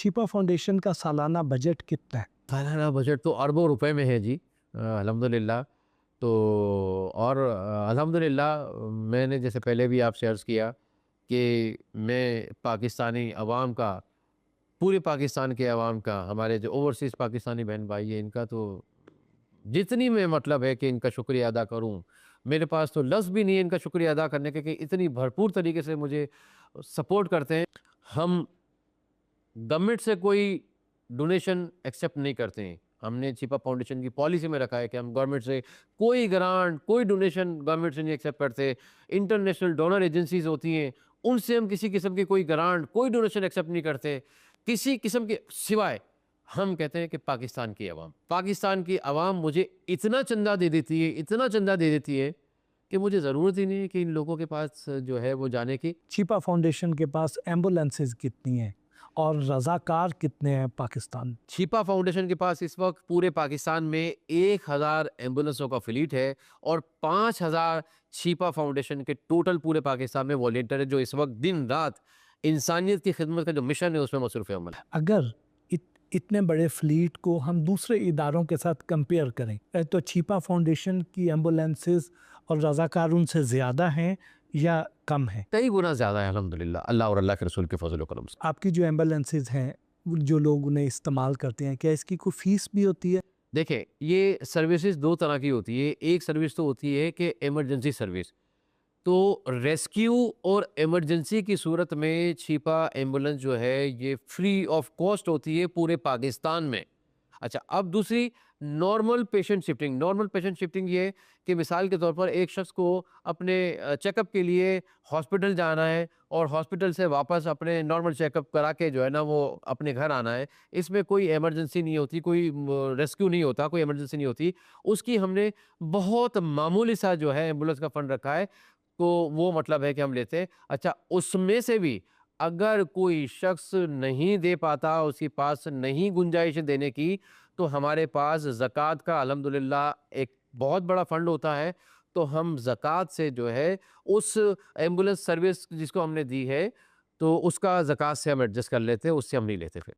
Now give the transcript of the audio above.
छिपा फाउंडेशन का सालाना बजट कितना है? सालाना बजट तो अरबों रुपए में है जी, अल्हम्दुलिल्लाह। तो और अल्हम्दुलिल्लाह मैंने जैसे पहले भी आपसे अर्ज़ किया कि मैं पाकिस्तानी अवाम का, पूरे पाकिस्तान के अवाम का, हमारे जो ओवरसीज़ पाकिस्तानी बहन भाई हैं, इनका तो जितनी मैं मतलब है कि इनका शुक्रिया अदा करूँ, मेरे पास तो लफ्ज़ भी नहीं है इनका शुक्रिया अदा करने के कि इतनी भरपूर तरीके से मुझे सपोर्ट करते हैं। हम गवर्नमेंट से कोई डोनेशन एक्सेप्ट नहीं करते हैं। हमने छिपा फाउंडेशन की पॉलिसी में रखा है कि हम गवर्नमेंट से कोई ग्रांट, कोई डोनेशन गवर्नमेंट से नहीं एक्सेप्ट करते। इंटरनेशनल डोनर एजेंसीज़ होती हैं, उनसे हम किसी किस्म की कोई ग्रांट, कोई डोनेशन एक्सेप्ट नहीं करते, किसी किस्म के सिवाय हम कहते हैं कि पाकिस्तान की आवाम मुझे इतना चंदा दे देती है, इतना चंदा दे देती है कि मुझे ज़रूरत ही नहीं है कि इन लोगों के पास जो है वो जाने की। छिपा फाउंडेशन के पास एम्बुलेंसेस कितनी हैं और रज़ाकार कितने हैं पाकिस्तान में? छिपा फाउंडेशन के पास इस वक्त पूरे पाकिस्तान में 1000 एम्बुलेंसों का फ्लीट है और 5000 छिपा फाउंडेशन के टोटल पूरे पाकिस्तान में वॉलेंटियर है, जो इस वक्त दिन रात इंसानियत की खिदमत का जो मिशन है उसमें मसरूफ़ अमल है। अगर इतने बड़े फ्लीट को हम दूसरे इदारों के साथ कंपेयर करें, तो छिपा फाउंडेशन की एम्बुलेंसेस और रज़ाकार उनसे ज़्यादा हैं या कम हैं? कई गुना ज़्यादा है अल्हम्दुलिल्लाह, अल्लाह और अल्लाह के रसूल के फजल करम से। आपकी जो एम्बुलेंसेस हैं, जो लोग उन्हें इस्तेमाल करते हैं, क्या इसकी कोई फ़ीस भी होती है? देखें, ये सर्विसेज दो तरह की होती है। एक सर्विस तो होती है कि इमरजेंसी सर्विस, तो रेस्क्यू और इमरजेंसी की सूरत में छिपा एम्बुलेंस जो है ये फ्री ऑफ कॉस्ट होती है पूरे पाकिस्तान में। अच्छा, अब दूसरी नॉर्मल पेशेंट शिफ्टिंग ये है कि मिसाल के तौर पर एक शख्स को अपने चेकअप के लिए हॉस्पिटल जाना है और हॉस्पिटल से वापस अपने नॉर्मल चेकअप करा के जो है ना वो अपने घर आना है। इसमें कोई इमरजेंसी नहीं होती, कोई रेस्क्यू नहीं होता, कोई इमरजेंसी नहीं होती। उसकी हमने बहुत मामूली सा जो है एम्बुलेंस का फंड रखा है, तो वो मतलब है कि हम लेते हैं। अच्छा, उसमें से भी अगर कोई शख्स नहीं दे पाता, उसके पास नहीं गुंजाइश है देने की, तो हमारे पास ज़कात का अल्हम्दुलिल्लाह एक बहुत बड़ा फंड होता है। तो हम ज़कात से जो है उस एम्बुलेंस सर्विस जिसको हमने दी है, तो उसका ज़कात से हम एडजस्ट कर लेते हैं, उससे हम नहीं लेते फिर।